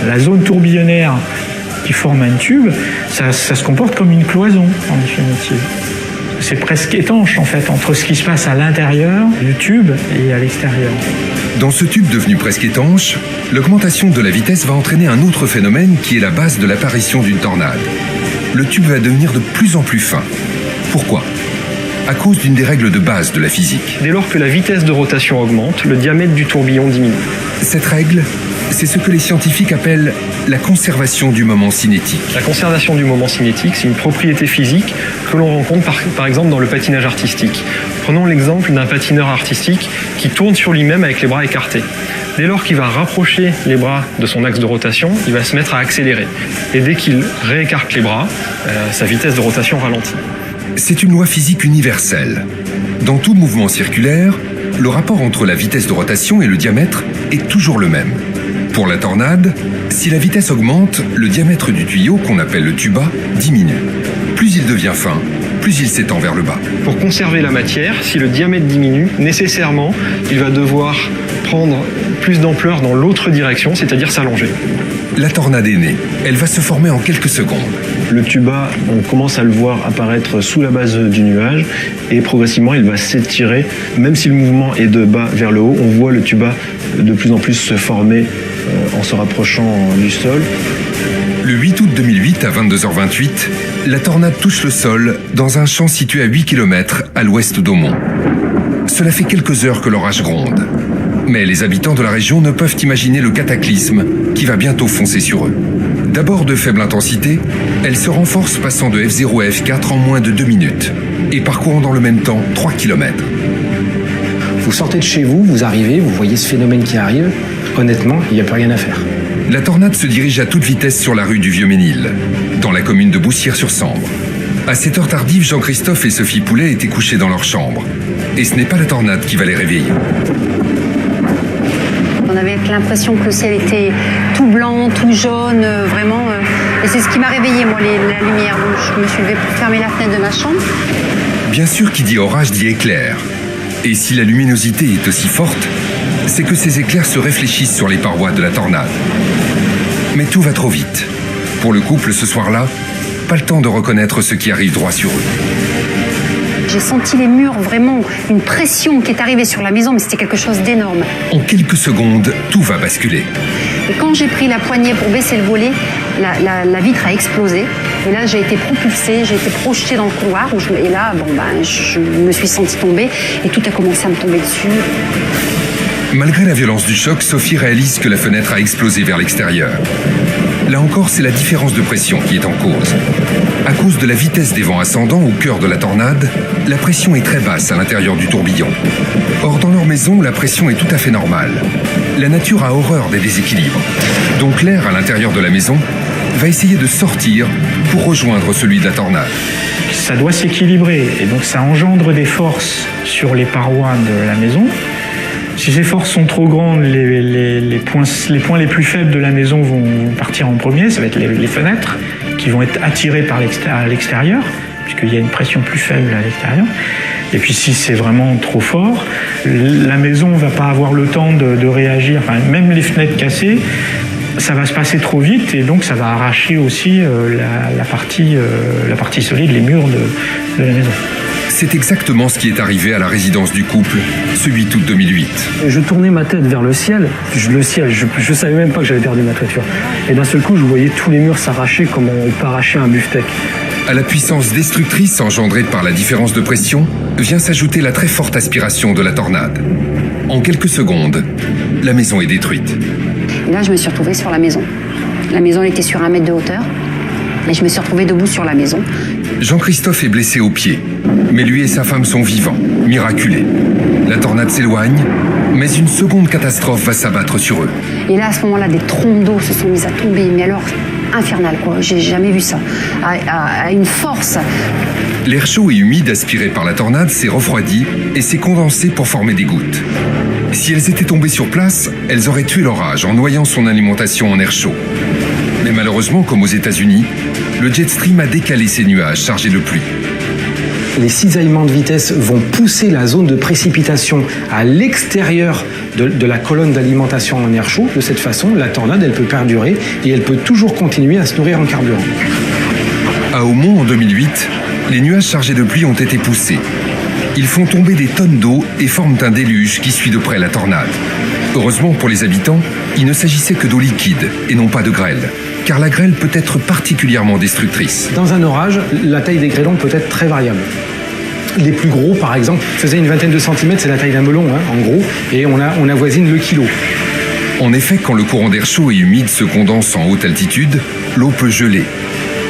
La zone tourbillonnaire qui forme un tube, ça se comporte comme une cloison en définitive. C'est presque étanche en fait entre ce qui se passe à l'intérieur du tube et à l'extérieur. Dans ce tube devenu presque étanche, l'augmentation de la vitesse va entraîner un autre phénomène qui est la base de l'apparition d'une tornade. Le tube va devenir de plus en plus fin. Pourquoi ? À cause d'une des règles de base de la physique. Dès lors que la vitesse de rotation augmente, le diamètre du tourbillon diminue. Cette règle, c'est ce que les scientifiques appellent la conservation du moment cinétique. La conservation du moment cinétique, c'est une propriété physique que l'on rencontre par exemple dans le patinage artistique. Prenons l'exemple d'un patineur artistique qui tourne sur lui-même avec les bras écartés. Dès lors qu'il va rapprocher les bras de son axe de rotation, il va se mettre à accélérer. Et dès qu'il réécarte les bras, sa vitesse de rotation ralentit. C'est une loi physique universelle. Dans tout mouvement circulaire, le rapport entre la vitesse de rotation et le diamètre est toujours le même. Pour la tornade, si la vitesse augmente, le diamètre du tuyau, qu'on appelle le tuba, diminue. Plus il devient fin, plus il s'étend vers le bas. Pour conserver la matière, si le diamètre diminue, nécessairement, il va devoir prendre plus d'ampleur dans l'autre direction, c'est-à-dire s'allonger. La tornade est née. Elle va se former en quelques secondes. Le tuba, on commence à le voir apparaître sous la base du nuage et progressivement il va s'étirer. Même si le mouvement est de bas vers le haut, on voit le tuba de plus en plus se former en se rapprochant du sol. Le 8 août 2008 à 22h28, la tornade touche le sol dans un champ situé à 8 km à l'ouest d'Hautmont. Cela fait quelques heures que l'orage gronde. Mais les habitants de la région ne peuvent imaginer le cataclysme qui va bientôt foncer sur eux. D'abord de faible intensité, elle se renforce passant de F0 à F4 en moins de 2 minutes et parcourant dans le même temps 3 km. Vous sortez de chez vous, vous arrivez, vous voyez ce phénomène qui arrive, honnêtement, il n'y a plus rien à faire. La tornade se dirige à toute vitesse sur la rue du Vieux-Ménil, dans la commune de Boussières-sur-Sambre. À cette heure tardive, Jean-Christophe et Sophie Poulet étaient couchés dans leur chambre. Et ce n'est pas la tornade qui va les réveiller. On avait l'impression que le ciel était tout blanc, tout jaune, vraiment. Et c'est ce qui m'a réveillée, moi, la lumière. Donc je me suis levée pour fermer la fenêtre de ma chambre. Bien sûr, qui dit orage dit éclair. Et si la luminosité est aussi forte, c'est que ces éclairs se réfléchissent sur les parois de la tornade. Mais tout va trop vite. Pour le couple, ce soir-là, pas le temps de reconnaître ce qui arrive droit sur eux. J'ai senti les murs, vraiment, une pression qui est arrivée sur la maison, mais c'était quelque chose d'énorme. En quelques secondes, tout va basculer. Et quand j'ai pris la poignée pour baisser le volet, la vitre a explosé. Et là, j'ai été propulsée, j'ai été projetée dans le couloir. Et là, je me suis sentie tomber et tout a commencé à me tomber dessus. Malgré la violence du choc, Sophie réalise que la fenêtre a explosé vers l'extérieur. Là encore, c'est la différence de pression qui est en cause. À cause de la vitesse des vents ascendants au cœur de la tornade, la pression est très basse à l'intérieur du tourbillon. Or, dans leur maison, la pression est tout à fait normale. La nature a horreur des déséquilibres. Donc l'air à l'intérieur de la maison va essayer de sortir pour rejoindre celui de la tornade. Ça doit s'équilibrer et donc ça engendre des forces sur les parois de la maison. Si ces forces sont trop grandes, les points les plus faibles de la maison vont partir en premier. Ça va être les fenêtres qui vont être attirées à l'extérieur, puisqu'il y a une pression plus faible à l'extérieur. Et puis si c'est vraiment trop fort, la maison ne va pas avoir le temps de réagir. Enfin, même les fenêtres cassées, ça va se passer trop vite et donc ça va arracher aussi la partie solide, les murs de la maison. C'est exactement ce qui est arrivé à la résidence du couple ce 8 août 2008. Je tournais ma tête vers le ciel. Je savais même pas que j'avais perdu ma toiture. Et d'un seul coup, je voyais tous les murs s'arracher comme on peut arracher un beefsteak. À la puissance destructrice engendrée par la différence de pression, vient s'ajouter la très forte aspiration de la tornade. En quelques secondes, la maison est détruite. Et là, je me suis retrouvée sur la maison. La maison était sur 1 mètre de hauteur. Et je me suis retrouvée debout sur la maison. Jean-Christophe est blessé au pied, mais lui et sa femme sont vivants, miraculés. La tornade s'éloigne, mais une seconde catastrophe va s'abattre sur eux. Et là, à ce moment-là, des trombes d'eau se sont mises à tomber, mais alors infernal, quoi. J'ai jamais vu ça. À une force. L'air chaud et humide aspiré par la tornade s'est refroidi et s'est condensé pour former des gouttes. Si elles étaient tombées sur place, elles auraient tué l'orage en noyant son alimentation en air chaud. Mais malheureusement, comme aux États-Unis, le jet stream a décalé ces nuages chargés de pluie. Les cisaillements de vitesse vont pousser la zone de précipitation à l'extérieur de la colonne d'alimentation en air chaud. De cette façon, la tornade, elle peut perdurer et elle peut toujours continuer à se nourrir en carburant. À Aumont, en 2008, les nuages chargés de pluie ont été poussés. Ils font tomber des tonnes d'eau et forment un déluge qui suit de près la tornade. Heureusement pour les habitants, il ne s'agissait que d'eau liquide et non pas de grêle, car la grêle peut être particulièrement destructrice. Dans un orage, la taille des grêlons peut être très variable. Les plus gros, par exemple, faisaient une vingtaine de centimètres, c'est la taille d'un melon, en gros, et on avoisine le kilo. En effet, quand le courant d'air chaud et humide se condense en haute altitude, l'eau peut geler.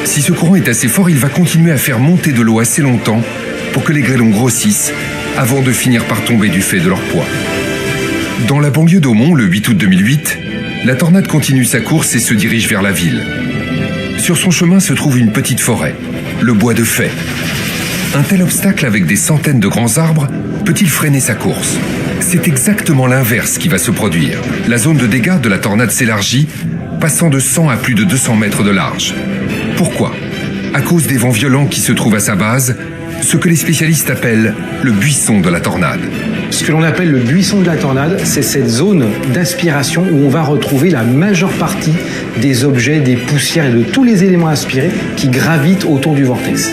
Si ce courant est assez fort, il va continuer à faire monter de l'eau assez longtemps pour que les grêlons grossissent avant de finir par tomber du fait de leur poids. Dans la banlieue d'Aumont, le 8 août 2008, la tornade continue sa course et se dirige vers la ville. Sur son chemin se trouve une petite forêt, le bois de Fay. Un tel obstacle avec des centaines de grands arbres peut-il freiner sa course? C'est exactement l'inverse qui va se produire. La zone de dégâts de la tornade s'élargit, passant de 100 à plus de 200 mètres de large. Pourquoi? À cause des vents violents qui se trouvent à sa base, ce que les spécialistes appellent le buisson de la tornade. Ce que l'on appelle le buisson de la tornade, c'est cette zone d'aspiration où on va retrouver la majeure partie des objets, des poussières et de tous les éléments aspirés qui gravitent autour du vortex.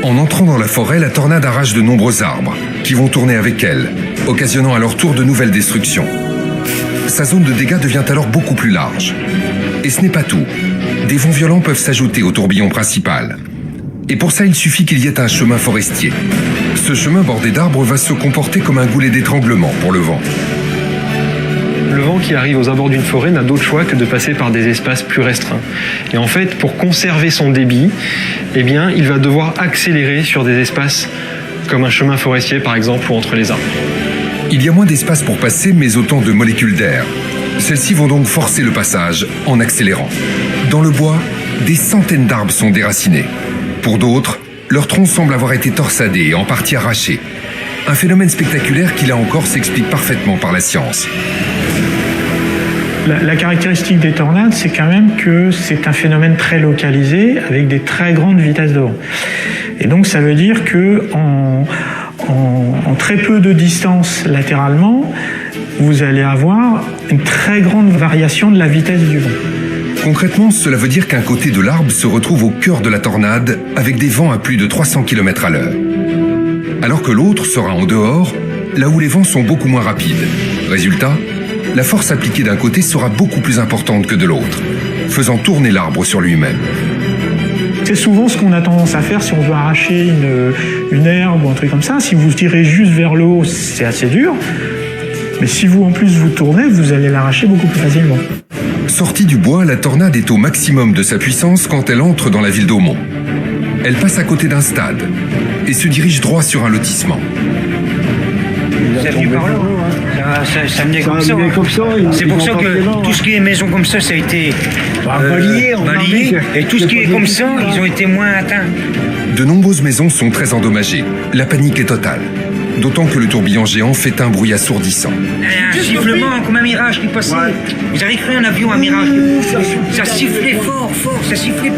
En entrant dans la forêt, la tornade arrache de nombreux arbres qui vont tourner avec elle, occasionnant à leur tour de nouvelles destructions. Sa zone de dégâts devient alors beaucoup plus large. Et ce n'est pas tout. Des vents violents peuvent s'ajouter au tourbillon principal. Et pour ça, il suffit qu'il y ait un chemin forestier. Ce chemin bordé d'arbres va se comporter comme un goulet d'étranglement pour le vent. Le vent qui arrive aux abords d'une forêt n'a d'autre choix que de passer par des espaces plus restreints. Et en fait, pour conserver son débit, eh bien, il va devoir accélérer sur des espaces comme un chemin forestier, par exemple, ou entre les arbres. Il y a moins d'espace pour passer, mais autant de molécules d'air. Celles-ci vont donc forcer le passage en accélérant. Dans le bois, des centaines d'arbres sont déracinés. Pour d'autres, leur tronc semble avoir été torsadé et en partie arraché. Un phénomène spectaculaire qui, là encore, s'explique parfaitement par la science. La caractéristique des tornades, c'est quand même que c'est un phénomène très localisé avec des très grandes vitesses de vent. Et donc ça veut dire que en très peu de distance latéralement, vous allez avoir une très grande variation de la vitesse du vent. Concrètement, cela veut dire qu'un côté de l'arbre se retrouve au cœur de la tornade avec des vents à plus de 300 km à l'heure. Alors que l'autre sera en dehors, là où les vents sont beaucoup moins rapides. Résultat, la force appliquée d'un côté sera beaucoup plus importante que de l'autre, faisant tourner l'arbre sur lui-même. C'est souvent ce qu'on a tendance à faire si on veut arracher une herbe ou un truc comme ça. Si vous tirez juste vers le haut, c'est assez dur. Mais si vous, en plus, vous tournez, vous allez l'arracher beaucoup plus facilement. Sortie du bois, la tornade est au maximum de sa puissance quand elle entre dans la ville d'Aumont. Elle passe à côté d'un stade et se dirige droit sur un lotissement. Ça venu par là, ça venait comme ça. C'est pour ça que tout ce qui est maison comme ça a été balayé. Et tout ce qui est comme ça, ils ont été moins atteints. De nombreuses maisons sont très endommagées. La panique est totale. D'autant que le tourbillon géant fait un bruit assourdissant. Un sifflement comme un mirage qui passait. Vous avez cru un avion, un mirage. Ça sifflait fort, ça sifflait.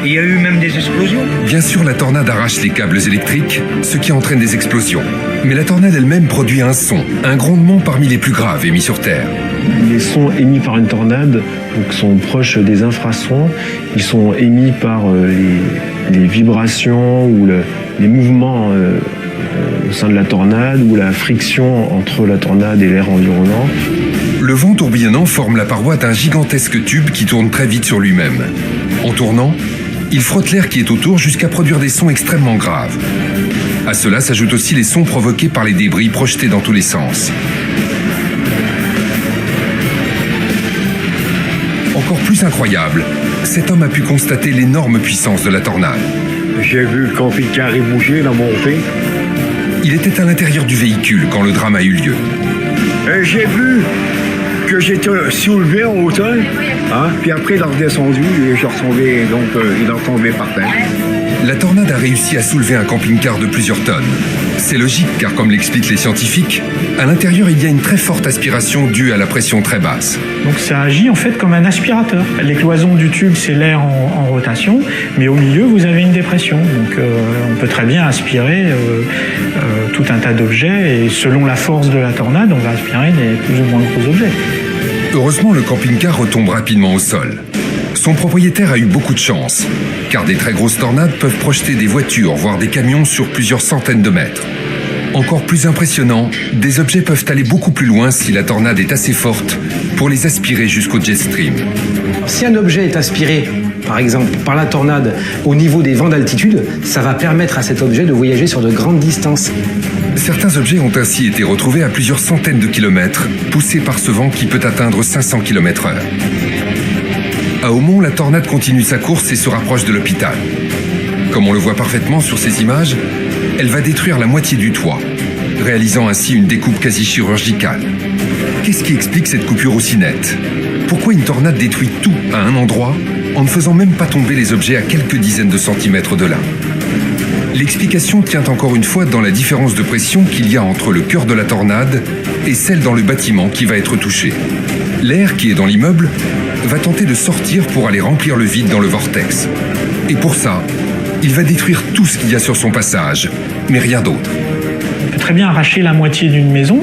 Il y a eu même des explosions. Bien sûr, la tornade arrache les câbles électriques, ce qui entraîne des explosions. Mais la tornade elle-même produit un son, un grondement parmi les plus graves émis sur Terre. Les sons émis par une tornade donc, sont proches des infrasons. Ils sont émis par les vibrations ou les mouvements au sein de la tornade ou la friction entre la tornade et l'air environnant. Le vent tourbillonnant forme la paroi d'un gigantesque tube qui tourne très vite sur lui-même. En tournant, il frotte l'air qui est autour jusqu'à produire des sons extrêmement graves. À cela s'ajoutent aussi les sons provoqués par les débris projetés dans tous les sens. Encore plus incroyable, cet homme a pu constater l'énorme puissance de la tornade. J'ai vu le camping-car bouger, la montée. Il était à l'intérieur du véhicule quand le drame a eu lieu. J'ai vu que j'étais soulevé en hauteur, puis après il a redescendu et je retombé, donc il est retombé par terre. La tornade a réussi à soulever un camping-car de plusieurs tonnes. C'est logique car, comme l'expliquent les scientifiques, à l'intérieur il y a une très forte aspiration due à la pression très basse. Donc ça agit en fait comme un aspirateur. Les cloisons du tube, c'est l'air en rotation, mais au milieu vous avez une dépression. Donc on peut très bien aspirer tout un tas d'objets et selon la force de la tornade, on va aspirer des plus ou moins gros objets. Heureusement, le camping-car retombe rapidement au sol. Son propriétaire a eu beaucoup de chance, car des très grosses tornades peuvent projeter des voitures, voire des camions sur plusieurs centaines de mètres. Encore plus impressionnant, des objets peuvent aller beaucoup plus loin si la tornade est assez forte pour les aspirer jusqu'au jet stream. Si un objet est aspiré, par exemple, par la tornade au niveau des vents d'altitude, ça va permettre à cet objet de voyager sur de grandes distances. Certains objets ont ainsi été retrouvés à plusieurs centaines de kilomètres, poussés par ce vent qui peut atteindre 500 km/h. À Aumont, la tornade continue sa course et se rapproche de l'hôpital. Comme on le voit parfaitement sur ces images, elle va détruire la moitié du toit, réalisant ainsi une découpe quasi chirurgicale. Qu'est-ce qui explique cette coupure aussi nette? Pourquoi une tornade détruit tout à un endroit en ne faisant même pas tomber les objets à quelques dizaines de centimètres de là? L'explication tient encore une fois dans la différence de pression qu'il y a entre le cœur de la tornade et celle dans le bâtiment qui va être touché. L'air qui est dans l'immeuble va tenter de sortir pour aller remplir le vide dans le vortex. Et pour ça, il va détruire tout ce qu'il y a sur son passage, mais rien d'autre. On peut très bien arracher la moitié d'une maison.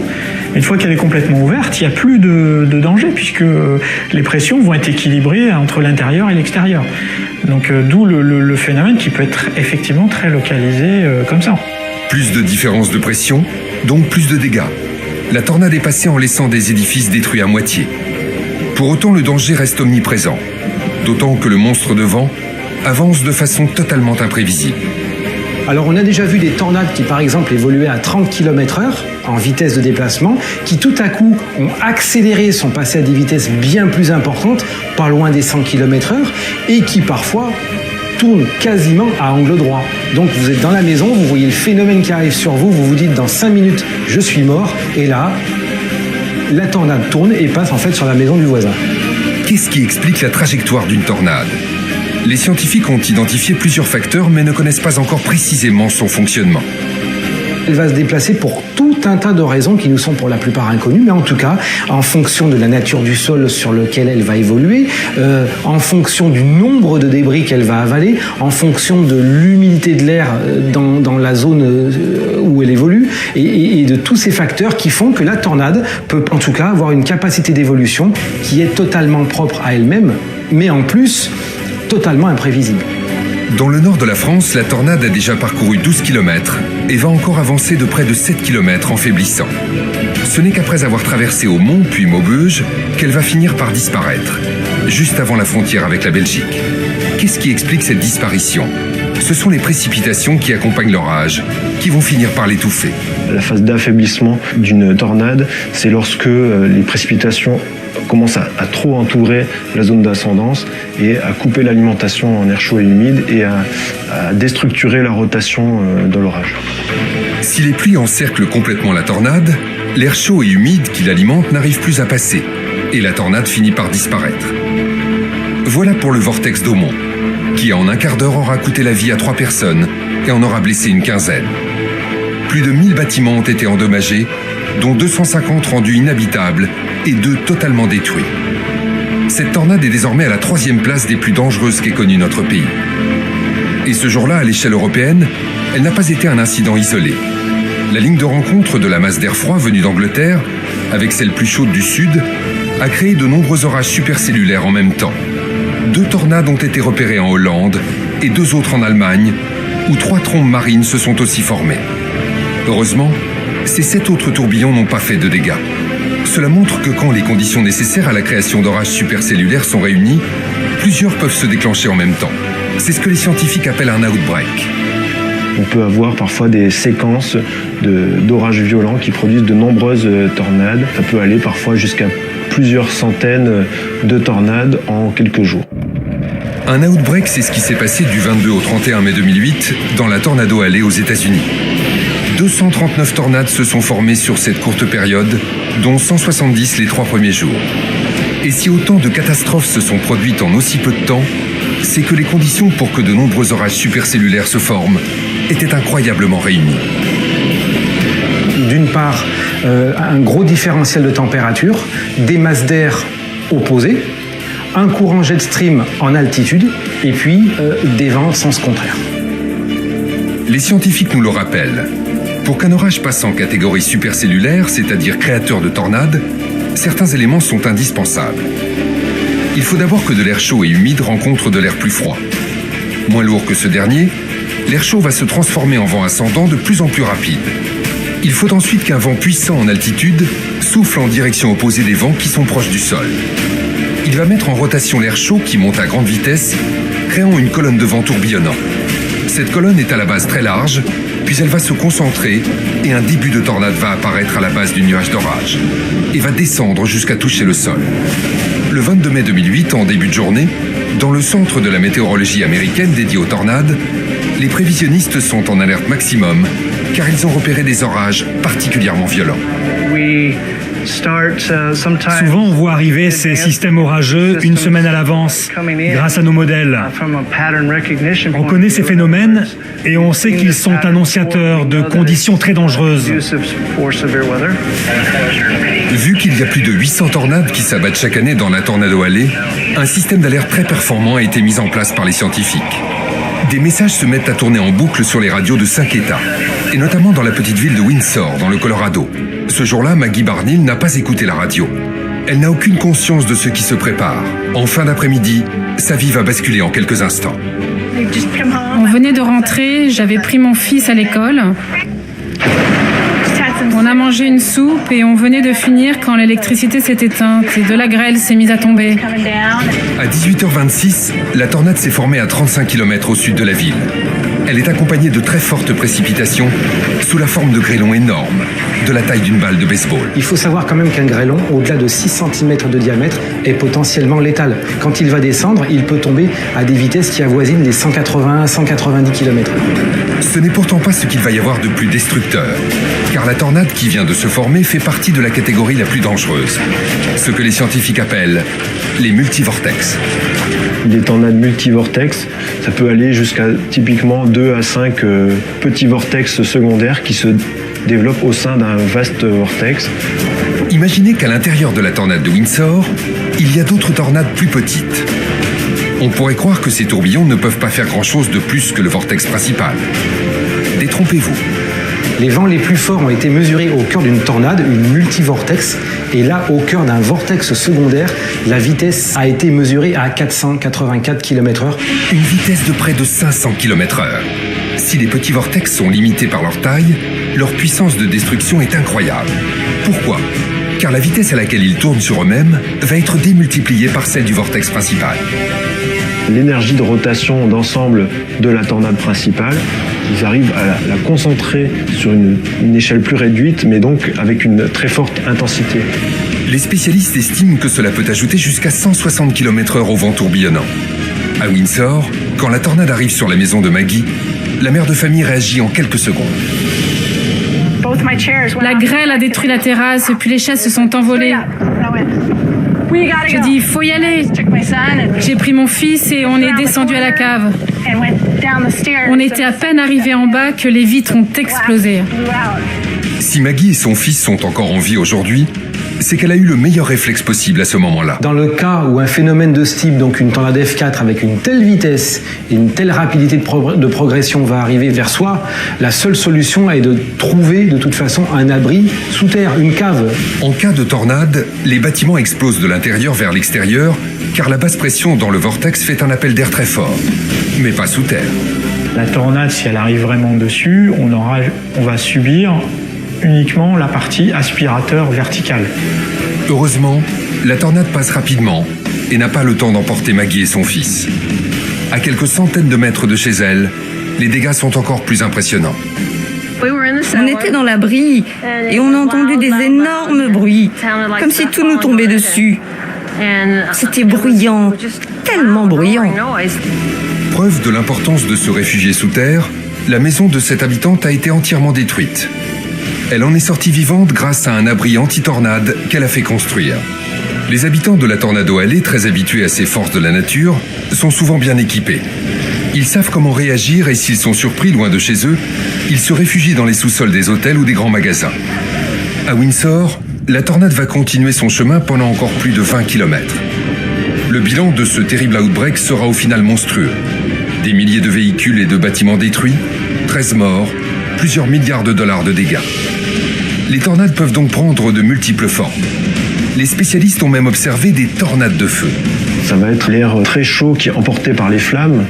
Une fois qu'elle est complètement ouverte, il n'y a plus de danger puisque les pressions vont être équilibrées entre l'intérieur et l'extérieur. Donc d'où le phénomène qui peut être effectivement très localisé comme ça. Plus de différence de pression, donc plus de dégâts. La tornade est passée en laissant des édifices détruits à moitié. Pour autant, le danger reste omniprésent, d'autant que le monstre de vent avance de façon totalement imprévisible. Alors on a déjà vu des tornades qui par exemple évoluaient à 30 km/h en vitesse de déplacement, qui tout à coup ont accéléré, sont passés à des vitesses bien plus importantes, pas loin des 100 km/h, et qui parfois tournent quasiment à angle droit. Donc vous êtes dans la maison, vous voyez le phénomène qui arrive sur vous, vous vous dites dans 5 minutes je suis mort, et là, la tornade tourne et passe en fait sur la maison du voisin. Qu'est-ce qui explique la trajectoire d'une tornade? Les scientifiques ont identifié plusieurs facteurs mais ne connaissent pas encore précisément son fonctionnement. Elle va se déplacer pour tout un tas de raisons qui nous sont pour la plupart inconnues, mais en tout cas, en fonction de la nature du sol sur lequel elle va évoluer, en fonction du nombre de débris qu'elle va avaler, en fonction de l'humidité de l'air dans la zone où elle évolue, et de tous ces facteurs qui font que la tornade peut en tout cas avoir une capacité d'évolution qui est totalement propre à elle-même, mais en plus totalement imprévisible. Dans le nord de la France, la tornade a déjà parcouru 12 km et va encore avancer de près de 7 km en faiblissant. Ce n'est qu'après avoir traversé au Mont puis Maubeuge qu'elle va finir par disparaître, juste avant la frontière avec la Belgique. Qu'est-ce qui explique cette disparition? Ce sont les précipitations qui accompagnent l'orage, qui vont finir par l'étouffer. La phase d'affaiblissement d'une tornade, c'est lorsque les précipitations commencent à trop entourer la zone d'ascendance et à couper l'alimentation en air chaud et humide et à déstructurer la rotation de l'orage. Si les pluies encerclent complètement la tornade, l'air chaud et humide qui l'alimente n'arrive plus à passer et la tornade finit par disparaître. Voilà pour le vortex d'Aumont, qui en un quart d'heure aura coûté la vie à 3 personnes et en aura blessé une quinzaine. Plus de 1000 bâtiments ont été endommagés, dont 250 rendus inhabitables et 2 totalement détruits. Cette tornade est désormais à la 3e place des plus dangereuses qu'ait connue notre pays. Et ce jour-là, à l'échelle européenne, elle n'a pas été un incident isolé. La ligne de rencontre de la masse d'air froid venue d'Angleterre, avec celle plus chaude du sud, a créé de nombreux orages supercellulaires en même temps. 2 tornades ont été repérées en Hollande et 2 autres en Allemagne, où 3 trombes marines se sont aussi formées. Heureusement, ces 7 autres tourbillons n'ont pas fait de dégâts. Cela montre que quand les conditions nécessaires à la création d'orages supercellulaires sont réunies, plusieurs peuvent se déclencher en même temps. C'est ce que les scientifiques appellent un outbreak. On peut avoir parfois des séquences d'orages violents qui produisent de nombreuses tornades. Ça peut aller parfois jusqu'à plusieurs centaines de tornades en quelques jours. Un outbreak, c'est ce qui s'est passé du 22 au 31 mai 2008 dans la Tornado Alley aux États-Unis. 239 tornades se sont formées sur cette courte période, dont 170 les 3 premiers jours. Et si autant de catastrophes se sont produites en aussi peu de temps, c'est que les conditions pour que de nombreux orages supercellulaires se forment étaient incroyablement réunies. D'une part, un gros différentiel de température, des masses d'air opposées, un courant jet stream en altitude, et puis des vents de sens contraire. Les scientifiques nous le rappellent. Pour qu'un orage passe en catégorie supercellulaire, c'est-à-dire créateur de tornades, certains éléments sont indispensables. Il faut d'abord que de l'air chaud et humide rencontre de l'air plus froid. Moins lourd que ce dernier, l'air chaud va se transformer en vent ascendant de plus en plus rapide. Il faut ensuite qu'un vent puissant en altitude souffle en direction opposée des vents qui sont proches du sol. Il va mettre en rotation l'air chaud qui monte à grande vitesse, créant une colonne de vent tourbillonnant. Cette colonne est à la base très large, puis elle va se concentrer et un début de tornade va apparaître à la base du nuage d'orage et va descendre jusqu'à toucher le sol. Le 22 mai 2008, en début de journée, dans le centre de la météorologie américaine dédié aux tornades, les prévisionnistes sont en alerte maximum car ils ont repéré des orages particulièrement violents. Souvent, on voit arriver ces systèmes orageux une semaine à l'avance grâce à nos modèles. On connaît ces phénomènes et on sait qu'ils sont annonciateurs de conditions très dangereuses. Vu qu'il y a plus de 800 tornades qui s'abattent chaque année dans la Tornado Alley, un système d'alerte très performant a été mis en place par les scientifiques. Des messages se mettent à tourner en boucle sur les radios de 5 États, et notamment dans la petite ville de Windsor, dans le Colorado. Ce jour-là, Maggie Barnhill n'a pas écouté la radio. Elle n'a aucune conscience de ce qui se prépare. En fin d'après-midi, sa vie va basculer en quelques instants. On venait de rentrer, j'avais pris mon fils à l'école. On a mangé une soupe et on venait de finir quand l'électricité s'est éteinte et de la grêle s'est mise à tomber. À 18h26, la tornade s'est formée à 35 km au sud de la ville. Elle est accompagnée de très fortes précipitations sous la forme de grêlons énormes, de la taille d'une balle de baseball. Il faut savoir quand même qu'un grêlon, au-delà de 6 cm de diamètre, est potentiellement létal. Quand il va descendre, il peut tomber à des vitesses qui avoisinent les 180 à 190 km/h. Ce n'est pourtant pas ce qu'il va y avoir de plus destructeur, car la tornade qui vient de se former fait partie de la catégorie la plus dangereuse, ce que les scientifiques appellent les multivortex. Les tornades multivortex, ça peut aller jusqu'à typiquement 2 à 5 petits vortex secondaires qui se développent au sein d'un vaste vortex. Imaginez qu'à l'intérieur de la tornade de Windsor, il y a d'autres tornades plus petites. On pourrait croire que ces tourbillons ne peuvent pas faire grand-chose de plus que le vortex principal. Détrompez-vous. Les vents les plus forts ont été mesurés au cœur d'une tornade, une multivortex, et là, au cœur d'un vortex secondaire, la vitesse a été mesurée à 484 km/h. Une vitesse de près de 500 km/h. Si les petits vortex sont limités par leur taille, leur puissance de destruction est incroyable. Pourquoi ? Car la vitesse à laquelle ils tournent sur eux-mêmes va être démultipliée par celle du vortex principal. L'énergie de rotation d'ensemble de la tornade principale, ils arrivent à la concentrer sur une échelle plus réduite, mais donc avec une très forte intensité. Les spécialistes estiment que cela peut ajouter jusqu'à 160 km/h au vent tourbillonnant. À Windsor, quand la tornade arrive sur la maison de Maggie, la mère de famille réagit en quelques secondes. La grêle a détruit la terrasse, puis les chaises se sont envolées. J'ai dit, il faut y aller. J'ai pris mon fils et on est descendu à la cave. On était à peine arrivés en bas que les vitres ont explosé. Si Maggie et son fils sont encore en vie aujourd'hui, c'est qu'elle a eu le meilleur réflexe possible à ce moment-là. Dans le cas où un phénomène de ce type, donc une tornade F4 avec une telle vitesse et une telle rapidité de progression va arriver vers soi, la seule solution est de trouver de toute façon un abri sous terre, une cave. En cas de tornade, les bâtiments explosent de l'intérieur vers l'extérieur car la basse pression dans le vortex fait un appel d'air très fort, mais pas sous terre. La tornade, si elle arrive vraiment dessus, on va subir uniquement la partie aspirateur vertical. Heureusement, la tornade passe rapidement et n'a pas le temps d'emporter Maggie et son fils. À quelques centaines de mètres de chez elle, les dégâts sont encore plus impressionnants. On était dans l'abri et on a entendu des énormes bruits, comme si tout nous tombait dessus. C'était bruyant, tellement bruyant. Preuve de l'importance de se réfugier sous terre, la maison de cette habitante a été entièrement détruite. Elle en est sortie vivante grâce à un abri anti-tornade qu'elle a fait construire. Les habitants de la Tornado Alley, très habitués à ces forces de la nature, sont souvent bien équipés. Ils savent comment réagir et s'ils sont surpris loin de chez eux, ils se réfugient dans les sous-sols des hôtels ou des grands magasins. À Windsor, la tornade va continuer son chemin pendant encore plus de 20 km. Le bilan de ce terrible outbreak sera au final monstrueux. Des milliers de véhicules et de bâtiments détruits, 13 morts, plusieurs milliards de dollars de dégâts. Les tornades peuvent donc prendre de multiples formes. Les spécialistes ont même observé des tornades de feu. Ça va être l'air très chaud qui est emporté par les flammes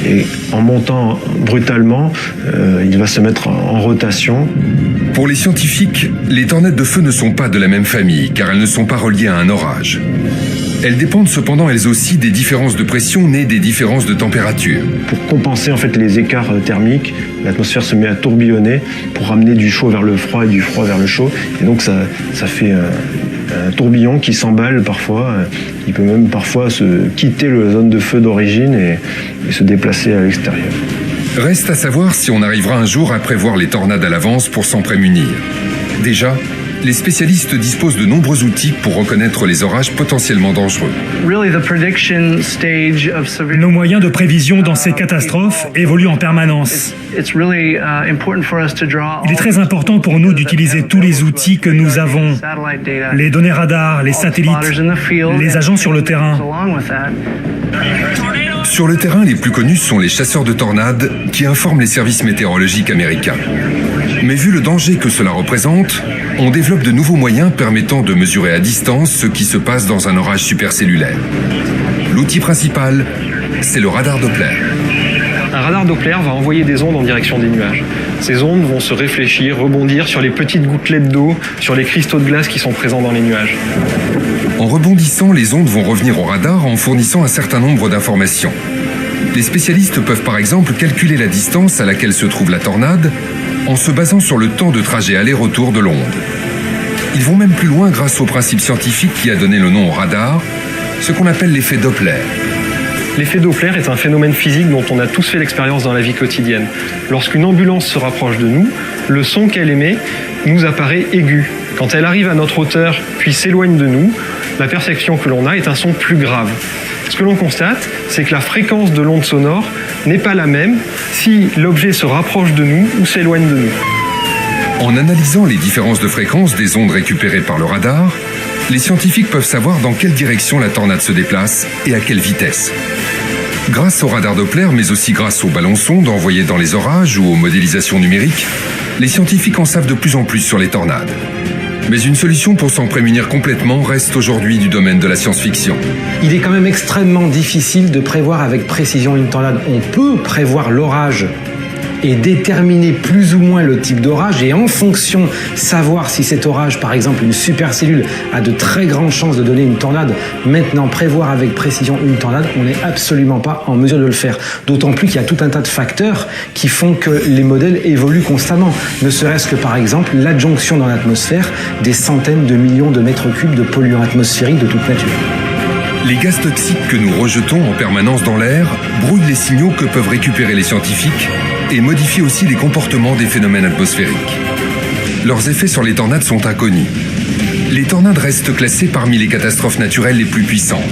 et en montant brutalement, il va se mettre en rotation. Pour les scientifiques, les tornades de feu ne sont pas de la même famille car elles ne sont pas reliées à un orage. Elles dépendent cependant elles aussi des différences de pression nées des différences de température. Pour compenser en fait les écarts thermiques, l'atmosphère se met à tourbillonner pour ramener du chaud vers le froid et du froid vers le chaud. Et donc ça fait un tourbillon qui s'emballe parfois. Il peut même parfois quitter la zone de feu d'origine et se déplacer à l'extérieur. Reste à savoir si on arrivera un jour à prévoir les tornades à l'avance pour s'en prémunir. Déjà, les spécialistes disposent de nombreux outils pour reconnaître les orages potentiellement dangereux. Nos moyens de prévision dans ces catastrophes évoluent en permanence. Il est très important pour nous d'utiliser tous les outils que nous avons, les données radars, les satellites, les agents sur le terrain. Sur le terrain, les plus connus sont les chasseurs de tornades qui informent les services météorologiques américains. Mais vu le danger que cela représente, on développe de nouveaux moyens permettant de mesurer à distance ce qui se passe dans un orage supercellulaire. L'outil principal, c'est le radar Doppler. Un radar Doppler va envoyer des ondes en direction des nuages. Ces ondes vont se réfléchir, rebondir sur les petites gouttelettes d'eau, sur les cristaux de glace qui sont présents dans les nuages. En rebondissant, les ondes vont revenir au radar en fournissant un certain nombre d'informations. Les spécialistes peuvent par exemple calculer la distance à laquelle se trouve la tornade en se basant sur le temps de trajet aller-retour de l'onde. Ils vont même plus loin grâce au principe scientifique qui a donné le nom au radar, ce qu'on appelle l'effet Doppler. L'effet Doppler est un phénomène physique dont on a tous fait l'expérience dans la vie quotidienne. Lorsqu'une ambulance se rapproche de nous, le son qu'elle émet nous apparaît aigu. Quand elle arrive à notre hauteur puis s'éloigne de nous, la perception que l'on a est un son plus grave. Ce que l'on constate, c'est que la fréquence de l'onde sonore n'est pas la même si l'objet se rapproche de nous ou s'éloigne de nous. En analysant les différences de fréquence des ondes récupérées par le radar, les scientifiques peuvent savoir dans quelle direction la tornade se déplace et à quelle vitesse. Grâce au radar Doppler, mais aussi grâce aux ballons sondes envoyés dans les orages ou aux modélisations numériques, les scientifiques en savent de plus en plus sur les tornades. Mais une solution pour s'en prémunir complètement reste aujourd'hui du domaine de la science-fiction. Il est quand même extrêmement difficile de prévoir avec précision une tornade. On peut prévoir l'orage et déterminer plus ou moins le type d'orage et en fonction savoir si cet orage, par exemple une supercellule, a de très grandes chances de donner une tornade. Maintenant, prévoir avec précision une tornade, on n'est absolument pas en mesure de le faire. D'autant plus qu'il y a tout un tas de facteurs qui font que les modèles évoluent constamment. Ne serait-ce que par exemple l'adjonction dans l'atmosphère des centaines de millions de mètres cubes de polluants atmosphériques de toute nature. Les gaz toxiques que nous rejetons en permanence dans l'air brouillent les signaux que peuvent récupérer les scientifiques et modifient aussi les comportements des phénomènes atmosphériques. Leurs effets sur les tornades sont inconnus. Les tornades restent classées parmi les catastrophes naturelles les plus puissantes.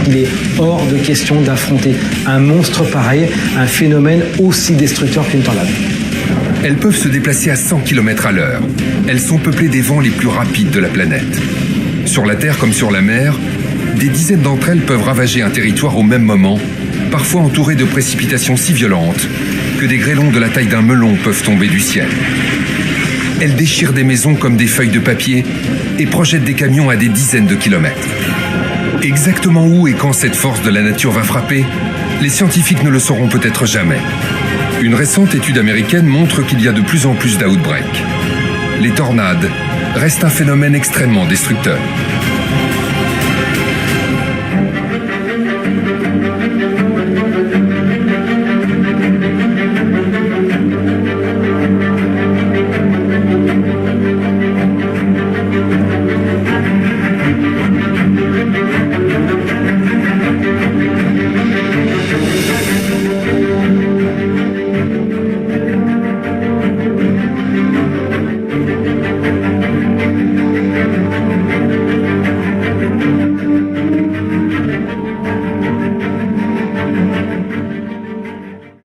Il est hors de question d'affronter un monstre pareil, un phénomène aussi destructeur qu'une tornade. Elles peuvent se déplacer à 100 km/h. Elles sont peuplées des vents les plus rapides de la planète. Sur la Terre comme sur la mer, des dizaines d'entre elles peuvent ravager un territoire au même moment, parfois entourées de précipitations si violentes que des grêlons de la taille d'un melon peuvent tomber du ciel. Elles déchirent des maisons comme des feuilles de papier et projettent des camions à des dizaines de kilomètres. Exactement où et quand cette force de la nature va frapper, les scientifiques ne le sauront peut-être jamais. Une récente étude américaine montre qu'il y a de plus en plus d'outbreaks. Les tornades restent un phénomène extrêmement destructeur.